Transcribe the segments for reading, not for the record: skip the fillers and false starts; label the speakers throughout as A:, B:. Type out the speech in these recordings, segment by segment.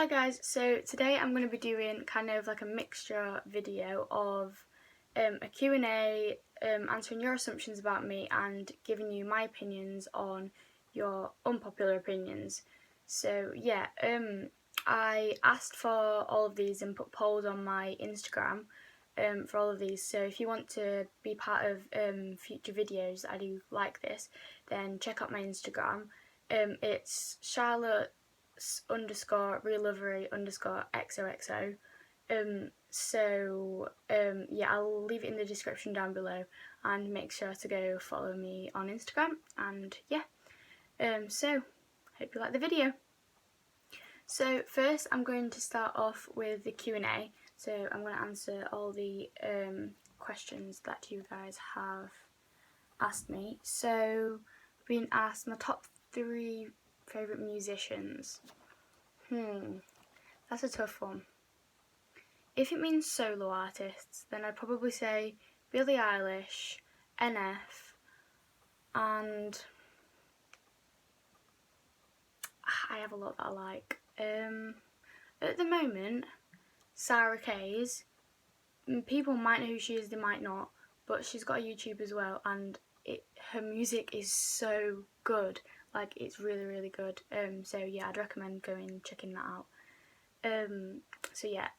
A: Hi guys, so today I'm going to be doing kind of like a mixture video of a Q&A, answering your assumptions about me and giving you my opinions on your unpopular opinions. So yeah, I asked for all of these and put polls on my Instagram for all of these, so if you want to be part of future videos that I do like this, then check out my Instagram. It's Charlotte _realovery_XOXO. Yeah, I'll leave it in the description down below, and make sure to go follow me on Instagram. And yeah, so hope you like the video. So first I'm going to start off with the Q&A. So I'm going to answer all the questions that you guys have asked me. So I've been asked my top 3 favourite musicians. That's a tough one. If it means solo artists, then I'd probably say Billie Eilish, NF, and I have a lot that I like. At the moment, Sarah Kay's. People might know who she is, they might not, but she's got a YouTube as well, and her music is so good. Like, it's really, really good. So yeah, I'd recommend going and checking that out. So yeah.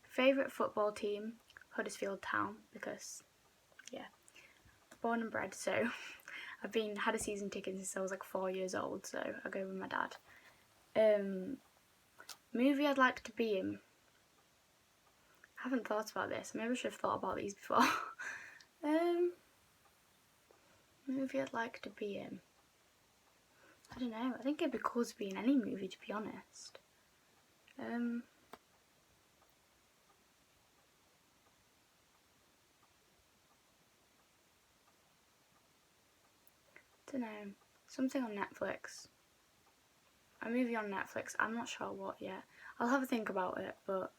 A: Favourite football team, Huddersfield Town, because yeah, born and bred, so I've had a season ticket since I was like 4 years old, so I go with my dad. Movie I'd like to be in. I haven't thought about this. Maybe I should have thought about these before. Movie I'd like to be in. I don't know. I think it'd be cool to be in any movie, to be honest. Don't know. Something on Netflix. A movie on Netflix. I'm not sure what yet. I'll have a think about it, but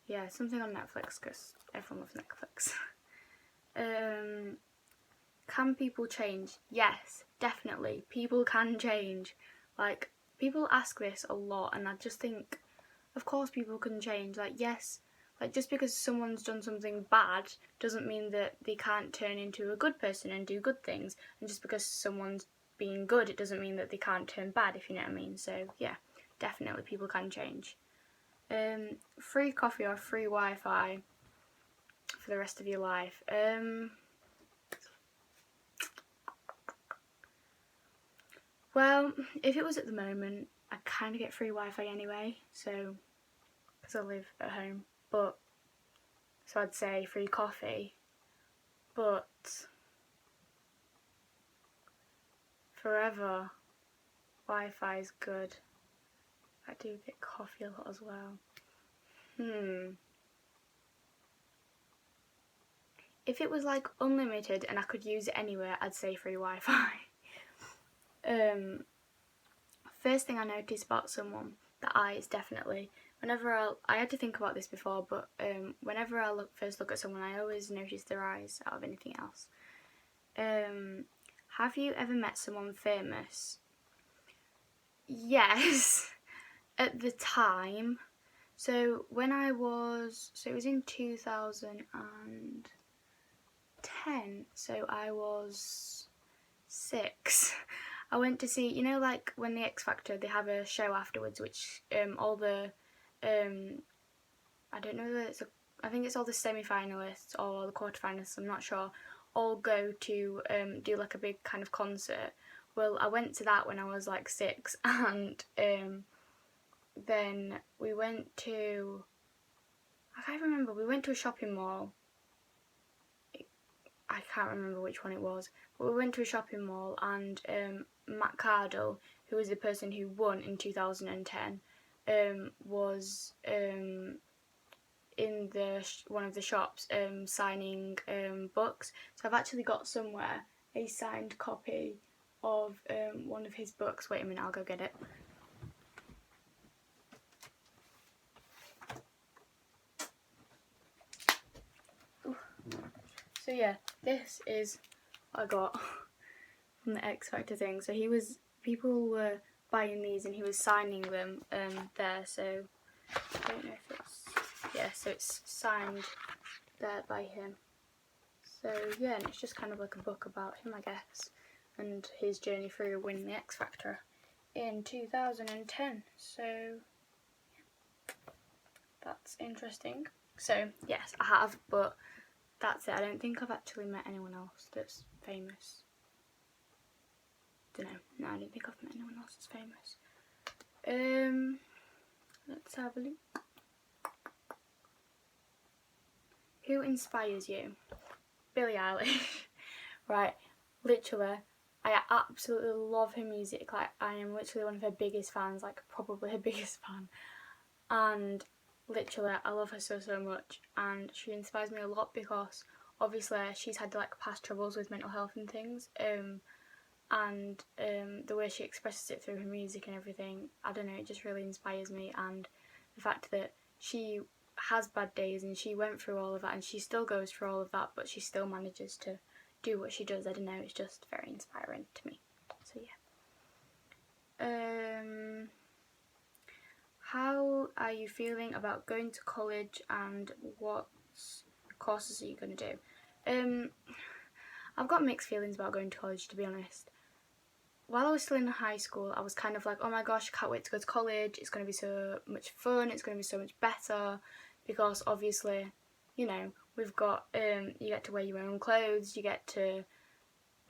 A: yeah, something on Netflix, because everyone loves Netflix. Can people change? Yes, definitely. People can change. Like, people ask this a lot, and I just think, of course people can change. Like, yes, like, just because someone's done something bad doesn't mean that they can't turn into a good person and do good things. And just because someone's being good, it doesn't mean that they can't turn bad, if you know what I mean. So yeah, definitely people can change. Free coffee or free Wi-Fi for the rest of your life. Well, if it was at the moment, I kind of get free Wi-Fi anyway, so, because I live at home, but, so I'd say free coffee, but forever, Wi-Fi is good. I do get coffee a lot as well. If it was like unlimited and I could use it anywhere, I'd say free Wi-Fi. First thing I notice about someone, the eyes, definitely. I had to think about this before, but whenever I first look at someone, I always notice their eyes out of anything else. Have you ever met someone famous? Yes, at the time. So when it was in 2010, so I was 6. I went to see, you know, like when the X Factor, they have a show afterwards, which all the, I don't know that I think it's all the semi-finalists or the quarter-finalists, I'm not sure, all go to do like a big kind of concert. Well, I went to that when I was like 6, and then we went to, I can't remember, we went to a shopping mall. I can't remember which one it was, but we went to a shopping mall, and Matt Cardle, who was the person who won in 2010, was in one of the shops signing books. So I've actually got somewhere a signed copy of one of his books. Wait a minute, I'll go get it. So yeah, this is what I got from the X Factor thing. So people were buying these and he was signing them there, so I don't know if it's, yeah, so it's signed there by him. So yeah, and it's just kind of like a book about him, I guess, and his journey through winning the X Factor in 2010. So yeah, that's interesting. So yes, I have, but that's it. I don't think I've actually met anyone else that's famous. Don't know. No, I don't think I've met anyone else that's famous. Let's have a look. Who inspires you? Billie Eilish. Right, literally, I absolutely love her music. Like, I am literally one of her biggest fans, like probably her biggest fan. And literally, I love her so much, and she inspires me a lot because obviously she's had like past troubles with mental health and things. And the way she expresses it through her music and everything, I don't know, it just really inspires me. And the fact that she has bad days and she went through all of that and she still goes through all of that, but she still manages to do what she does, I don't know, it's just very inspiring to me. So yeah. How are you feeling about going to college and what courses are you going to do? I've got mixed feelings about going to college, to be honest. While I was still in high school, I was kind of like, oh my gosh, I can't wait to go to college, it's going to be so much fun, it's going to be so much better, because obviously, you know, we've got, you get to wear your own clothes, you get to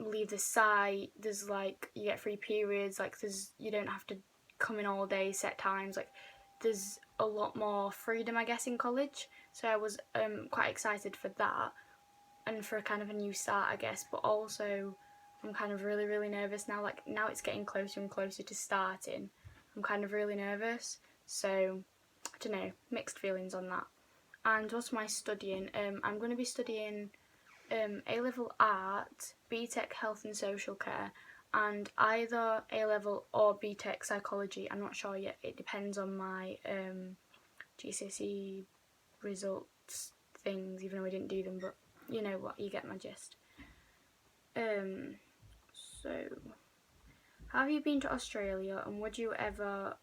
A: leave the site, there's like, you get free periods, like you don't have to come in all day, set times, like there's a lot more freedom, I guess, in college. So I was quite excited for that and for kind of a new start, I guess, but also I'm kind of really nervous now. Like, now it's getting closer and closer to starting, I'm kind of really nervous. So I don't know, mixed feelings on that. And what am I studying? I'm going to be studying A-level art, BTEC health and social care, and either A-level or BTEC psychology. I'm not sure yet, it depends on my GCSE results things, even though I didn't do them, but you know what, you get my gist. So have you been to Australia and would you ever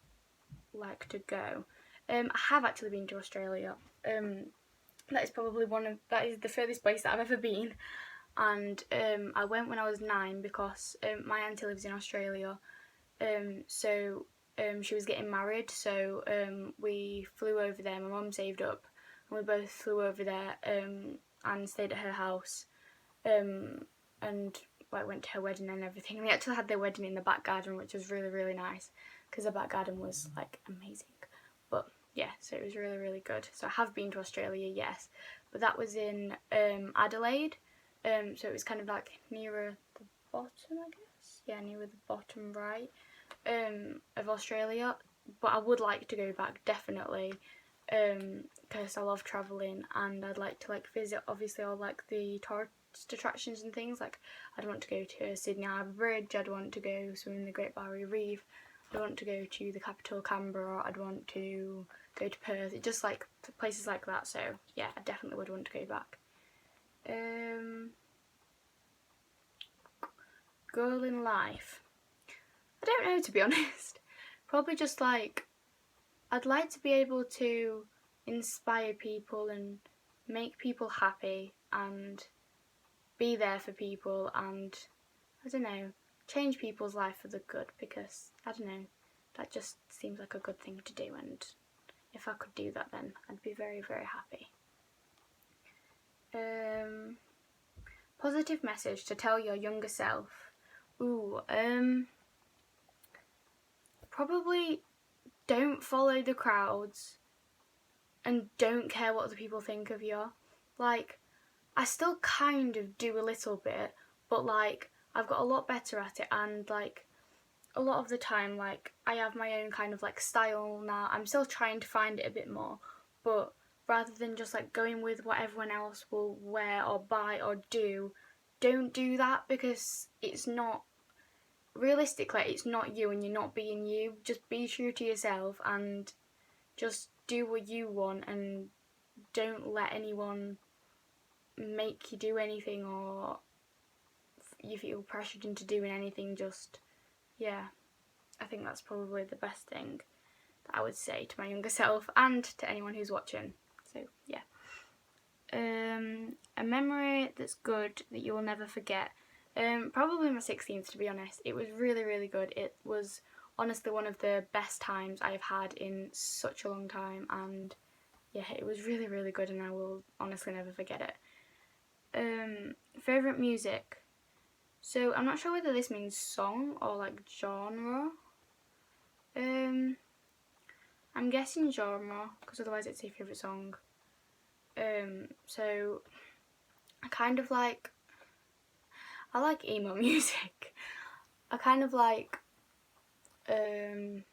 A: like to go? I have actually been to Australia. That is probably that is the furthest place that I've ever been, and I went when I was 9 because my auntie lives in Australia. So she was getting married, so we flew over there. My mum saved up, and we both flew over there and stayed at her house, and like went to her wedding and everything. And they actually had their wedding in the back garden, which was really nice because the back garden was like amazing. But yeah, so it was really good. So I have been to Australia, yes, but that was in Adelaide. So it was kind of like nearer the bottom, I guess. Yeah, nearer the bottom right of Australia. But I would like to go back, definitely, because I love travelling and I'd like to like visit obviously all like the tourist attractions and things. Like, I'd want to go to Sydney Harbour Bridge, I'd want to go swim in the Great Barrier Reef, I'd want to go to the capital Canberra, I'd want to go to Perth, just like places like that. So yeah, I definitely would want to go back. Goal in life, I don't know, to be honest. Probably just like, I'd like to be able to inspire people and make people happy and be there for people and, I don't know, change people's life for the good, because, I don't know, that just seems like a good thing to do, and if I could do that then I'd be very happy. Positive message to tell your younger self. Probably don't follow the crowds and don't care what other people think of you. Like, I still kind of do a little bit, but like, I've got a lot better at it, and like, a lot of the time, like, I have my own kind of like style now. I'm still trying to find it a bit more, but rather than just like going with what everyone else will wear or buy or do, don't do that, because it's not, realistically, it's not you and you're not being you. Just be true to yourself and just do what you want, and don't let anyone make you do anything or you feel pressured into doing anything. Just, yeah, I think that's probably the best thing that I would say to my younger self and to anyone who's watching. So yeah. A memory that's good that you will never forget. Probably my 16th, to be honest. It was really, really good. It was honestly one of the best times I've had in such a long time, and yeah, it was really, really good, and I will honestly never forget it. Favourite music. So I'm not sure whether this means song or like genre. I'm guessing genre, because otherwise it'd say favourite song. So I like emo music. I kind of like I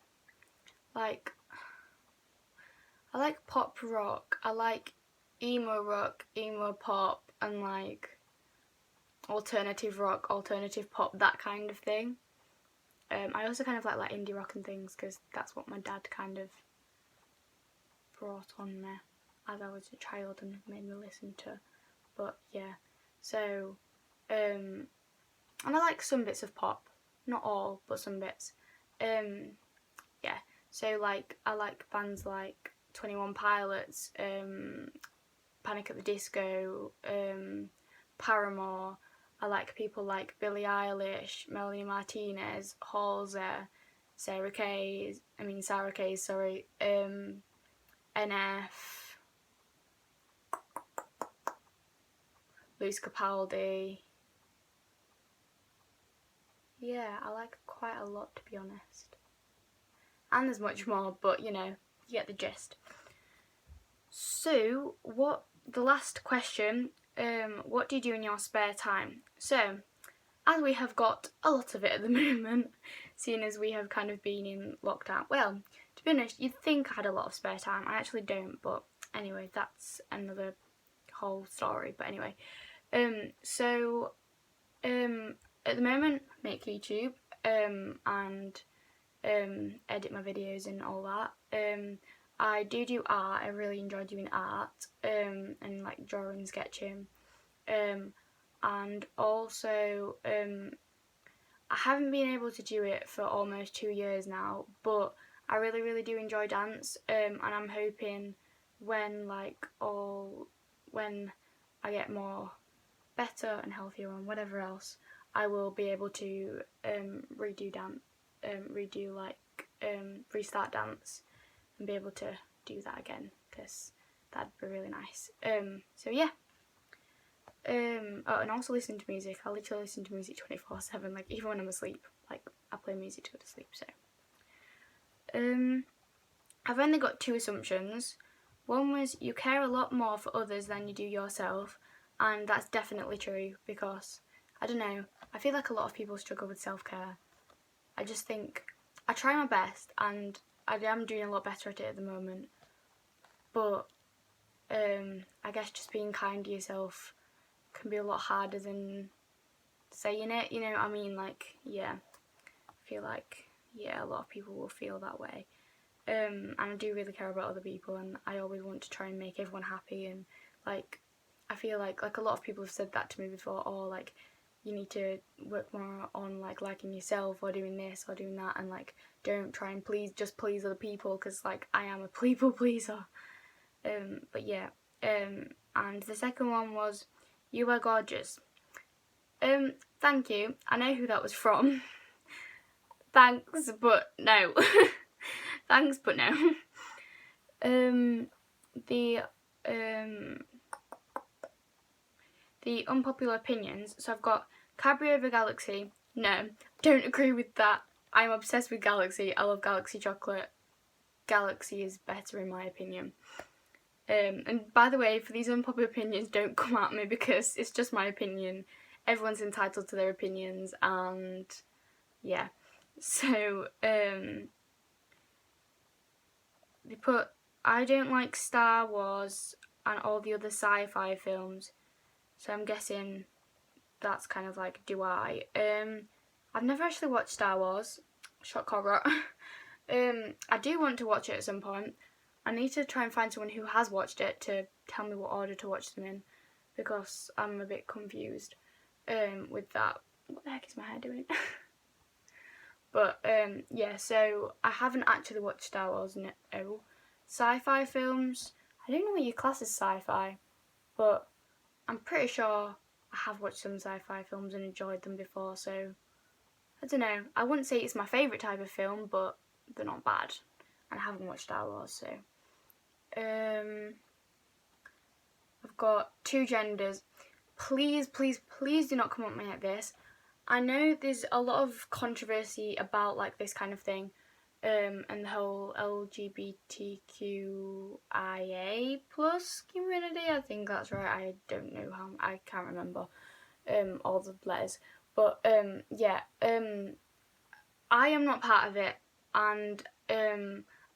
A: like pop rock. I like emo rock, emo pop, and like alternative rock, alternative pop, that kind of thing. I also kind of like indie rock and things, because that's what my dad kind of brought on me as I was a child and made me listen to. But yeah, so and I like some bits of pop, not all, but some bits. Yeah, so like I like bands like 21 Pilots, Panic at the Disco, Paramore. I like people like Billie Eilish, Melanie Martinez, Halsey, Sarah Kay, sorry, NF, Lewis Capaldi. Yeah, I like quite a lot, to be honest. And there's much more, but you know, you get the gist. So, the last question, what do you do in your spare time? So, as we have got a lot of it at the moment, seeing as we have kind of been in lockdown, well, to be honest, you'd think I had a lot of spare time. I actually don't, but anyway, that's another whole story. But anyway, at the moment, make YouTube, and edit my videos and all that. I do art. I really enjoy doing art, and like drawing, sketching, and also I haven't been able to do it for almost 2 years now, but I really, really do enjoy dance, and I'm hoping when I get more better and healthier and whatever else, I will be able to restart dance and be able to do that again, because that'd be really nice. So yeah. And also listen to music. I literally listen to music 24/7, like even when I'm asleep. Like I play music to go to sleep. So I've only got 2 assumptions. One was you care a lot more for others than you do yourself, and that's definitely true, because I don't know, I feel like a lot of people struggle with self-care. I just think I try my best, and I am doing a lot better at it at the moment, but I guess just being kind to yourself can be a lot harder than saying it, you know what I mean? Like, yeah, I feel like, yeah, a lot of people will feel that way. And I do really care about other people, and I always want to try and make everyone happy, and like I feel like a lot of people have said that to me before, or like you need to work more on like liking yourself or doing this or doing that, and like don't try and please other people, because like I am a people pleaser. But yeah, and the second one was you are gorgeous. Thank you. I know who that was from. Thanks, but no. Thanks, but no. The unpopular opinions. So I've got Cadbury over Galaxy. No, don't agree with that. I'm obsessed with Galaxy. I love Galaxy chocolate. Galaxy is better in my opinion. And by the way, for these unpopular opinions, don't come at me, because it's just my opinion. Everyone's entitled to their opinions, and yeah. So, they put, I don't like Star Wars and all the other sci-fi films. So I'm guessing that's kind of like, do I? I've never actually watched Star Wars. Shock horror. I do want to watch it at some point. I need to try and find someone who has watched it to tell me what order to watch them in, because I'm a bit confused with that. What the heck is my hair doing? But yeah, so I haven't actually watched Star Wars. No. Sci-fi films, I don't know what you class as sci-fi, but I'm pretty sure I have watched some sci-fi films and enjoyed them before, so I don't know. I wouldn't say it's my favourite type of film, but they're not bad. And I haven't watched Star Wars, so. I've got two genders. Please, please, please do not come at me like this. I know there's a lot of controversy about like this kind of thing, and the whole LGBTQIA plus community. I think that's right. I don't know how. I can't remember all the letters, but yeah. I am not part of it, and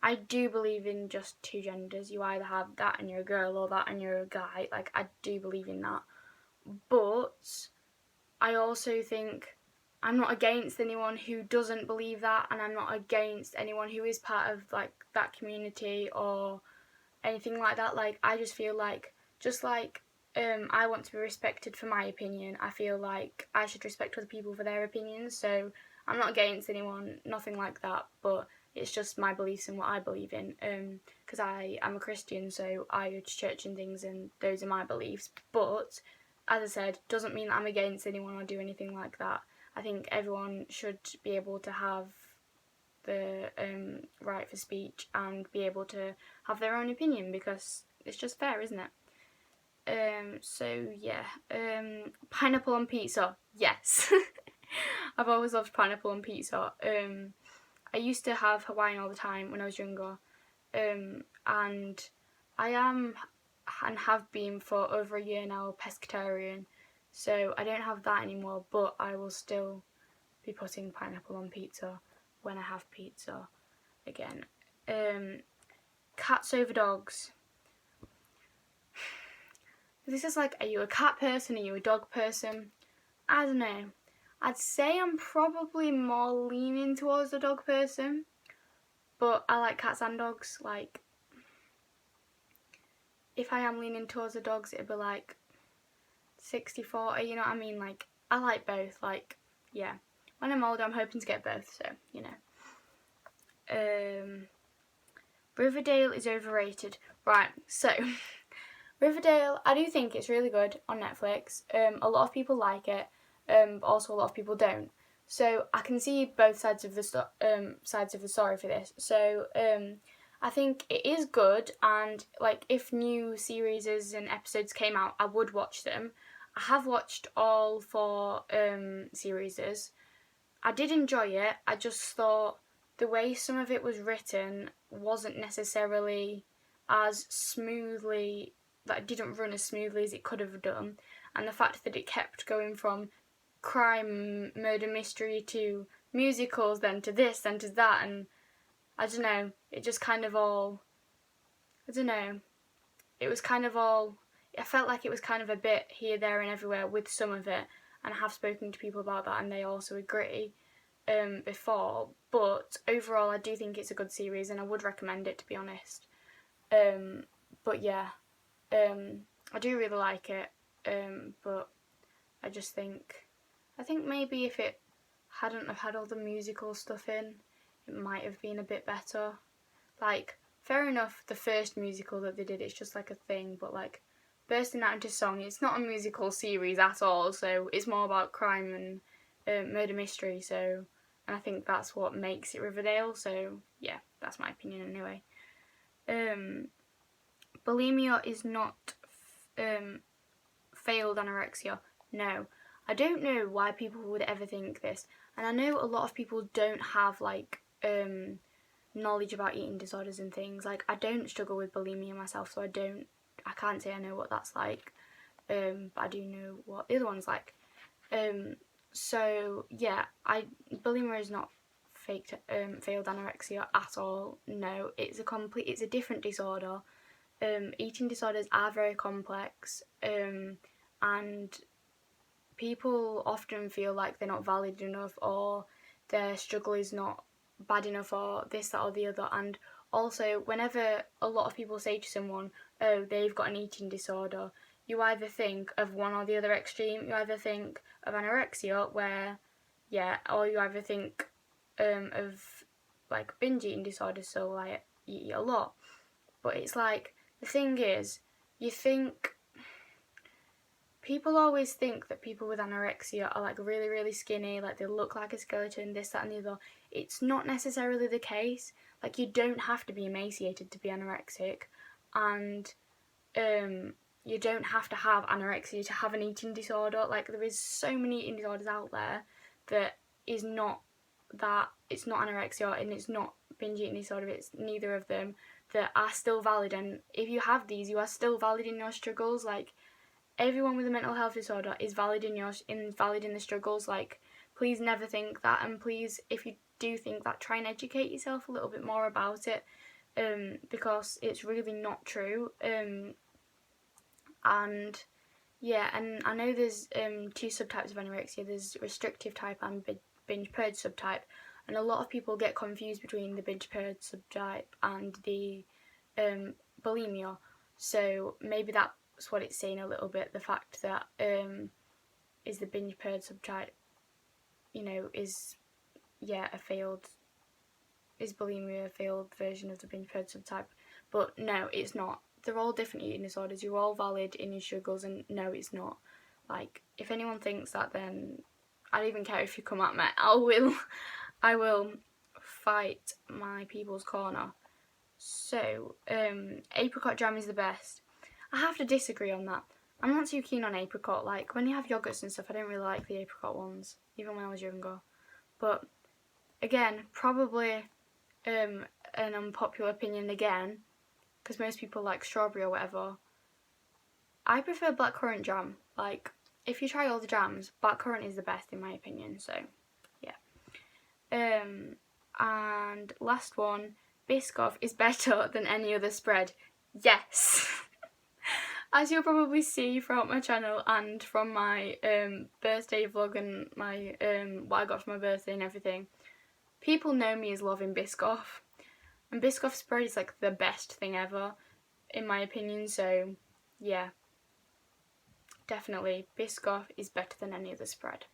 A: I do believe in just two genders. You either have that and you're a girl, or that and you're a guy. Like, I do believe in that. But I also think I'm not against anyone who doesn't believe that, and I'm not against anyone who is part of like that community or anything like that. Like, I just feel like, just like I want to be respected for my opinion, I feel like I should respect other people for their opinions. So I'm not against anyone, nothing like that, but it's just my beliefs and what I believe in. Because I am a Christian, so I go to church and things, and those are my beliefs. But as I said, doesn't mean that I'm against anyone or do anything like that. I think everyone should be able to have the right for speech and be able to have their own opinion, because it's just fair, isn't it? So yeah, pineapple on pizza, yes. I've always loved pineapple on pizza. I used to have Hawaiian all the time when I was younger, and I am and have been for over a year now pescatarian, so I don't have that anymore, but I will still be putting pineapple on pizza when I have pizza again. Cats over dogs. This is like, are you a cat person? Are you a dog person? I don't know. I'd say I'm probably more leaning towards the dog person, but I like cats and dogs. Like, if I am leaning towards the dogs, it'd be like 60-40, you know what I mean? Like, I like both. Like, yeah. When I'm older, I'm hoping to get both, so, you know. Riverdale is overrated. Right, so Riverdale, I do think it's really good on Netflix. A lot of people like it, but also a lot of people don't. So I can see both sides of the story for this. So I think it is good, and like if new series and episodes came out, I would watch them. I have watched all 4 series. I did enjoy it. I just thought the way some of it was written wasn't necessarily as smoothly, that it didn't run as smoothly as it could have done, and the fact that it kept going from crime, murder, mystery to musicals, then to this, then to that, and I don't know, it just kind of all, I don't know, it was kind of all, I felt like it was kind of a bit here, there and everywhere with some of it, and I have spoken to people about that and they also agree before, but overall I do think it's a good series and I would recommend it, to be honest. But yeah, I do really like it, but I just think, maybe if it hadn't have had all the musical stuff in, it might have been a bit better. Like, fair enough, the first musical that they did, it's just like a thing, but like, bursting out into song, it's not a musical series at all, so it's more about crime and murder mystery, so, and I think that's what makes it Riverdale, so yeah, that's my opinion anyway. Bulimia is not failed anorexia. No. I don't know why people would ever think this, and I know a lot of people don't have like knowledge about eating disorders and things. Like, I don't struggle with bulimia myself, so I can't say I know what that's like, but I do know what the other one's like. So yeah, bulimia is not failed anorexia at all. No, it's a different disorder. Eating disorders are very complex, and people often feel like they're not valid enough, or their struggle is not bad enough, or this, that, or the other. And also, whenever a lot of people say to someone, oh, they've got an eating disorder, you either think of one or the other extreme. You either think of anorexia, where, yeah, or you either think of like binge eating disorders, so like you eat a lot. But it's like, the thing is, people always think that people with anorexia are like really, really skinny, like they look like a skeleton, this, that and the other. It's not necessarily the case. Like, you don't have to be emaciated to be anorexic, and you don't have to have anorexia to have an eating disorder. Like, there is so many eating disorders out there that is not that, it's not anorexia and it's not binge eating disorder, it's neither of them, that are still valid. And if you have these, you are still valid in your struggles. Like, everyone with a mental health disorder is valid in the struggles. Like, please never think that, and please, if you do think that, try and educate yourself a little bit more about it, because it's really not true. And yeah, and I know there's 2 subtypes of anorexia. There's restrictive type and binge purge subtype, and a lot of people get confused between the binge purge subtype and the bulimia. So maybe that's what it's saying a little bit. The fact that is the binge purge subtype, you know, is bulimia a failed version of the binge purge subtype? But no, it's not. They're all different eating disorders. You're all valid in your struggles, and no, it's not. Like, if anyone thinks that, then I don't even care if you come at me. I will fight my people's corner. So, apricot jam is the best. I have to disagree on that. I'm not too keen on apricot. Like, when you have yogurts and stuff, I don't really like the apricot ones, even when I was younger. But again, probably an unpopular opinion again, because most people like strawberry or whatever. I prefer blackcurrant jam. Like, if you try all the jams, blackcurrant is the best in my opinion. So yeah. And last one, Biscoff is better than any other spread. Yes. As you'll probably see throughout my channel and from my birthday vlog and my what I got for my birthday and everything, people know me as loving Biscoff. And Biscoff spread is like the best thing ever, in my opinion. So yeah, definitely Biscoff is better than any other spread.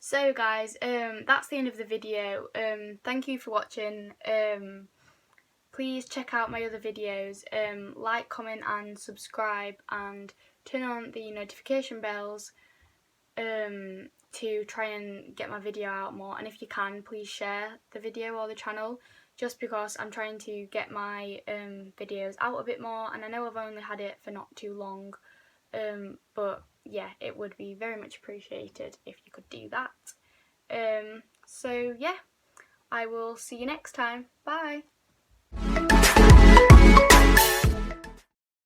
A: So guys, that's the end of the video. Thank you for watching. Please check out my other videos. Like, comment and subscribe, and turn on the notification bells to try and get my video out more. And if you can, please share the video or the channel, just because I'm trying to get my videos out a bit more, and I know I've only had it for not too long, but yeah, it would be very much appreciated if you could do that. So yeah, I will see you next time. Bye!